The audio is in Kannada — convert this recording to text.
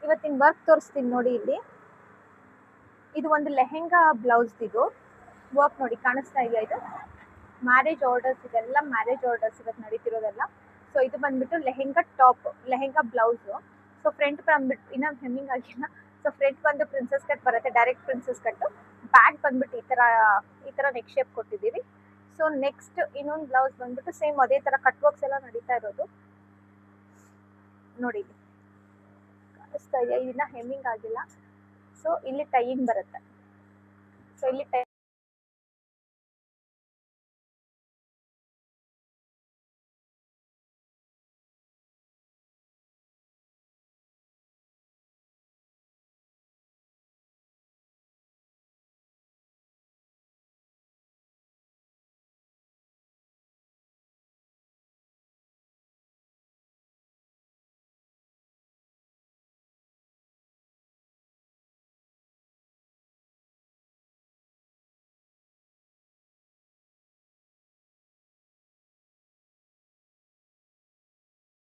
ಇವತ್ತಿನ ವರ್ಕ್ ತೋರಿಸ್ತೀನಿ ನೋಡಿ. ಇದು ಒಂದು ಲೆಹೆಂಗಾ ಬ್ಲೌಸ್. ಇದು ವರ್ಕ್ ನೋಡಿ, ಕಾಣಿಸ್ತಾ ಇದೆಯಾ? ಇದು ಮ್ಯಾರೇಜ್ ಆರ್ಡರ್ಸ್, ಇದೆಲ್ಲ ಮ್ಯಾರೇಜ್ ಆರ್ಡರ್ಸ್ ಇವತ್ತು ನಡೀತಿರೋದೆಲ್ಲ. ಸೊ ಇದು ಬಂದ್ಬಿಟ್ಟು lehenga top, lehenga blouse. So front ಬಂದ್ಬಿಟ್ಟು ಇನ್ನೂ ಹೆಮ್ಮಿಂಗ್ ಆಗಿಲ್ಲ. ಸೊ ಫ್ರಂಟ್ ಬಂದು ಪ್ರಿನ್ಸಸ್ ಕಟ್ ಬರುತ್ತೆ, ಡೈರೆಕ್ಟ್ ಪ್ರಿನ್ಸಸ್ ಕಟ್ಟು. ಬ್ಯಾಕ್ ಬಂದ್ಬಿಟ್ಟು ಈ ಥರ ನೆಕ್ ಶೇಪ್ ಕೊಟ್ಟಿದ್ದೀವಿ. ಸೊ ನೆಕ್ಸ್ಟ್ ಇನ್ನೊಂದು ಬ್ಲೌಸ್ ಬಂದ್ಬಿಟ್ಟು ಸೇಮ್ ಅದೇ ಥರ ಕಟ್ ವರ್ಕ್ಸ್ ಎಲ್ಲ ನಡೀತಾ ಇರೋದು ನೋಡಿ. ಕಾಣಿಸ್ತಾ ಇದೆಯಾ? ಇದನ್ನ ಹೆಮ್ಮಿಂಗ್ ಆಗಿಲ್ಲ. ಸೊ ಇಲ್ಲಿ ಟೈಯಿಂಗ್ ಬರುತ್ತೆ. ಸೊ ಇಲ್ಲಿ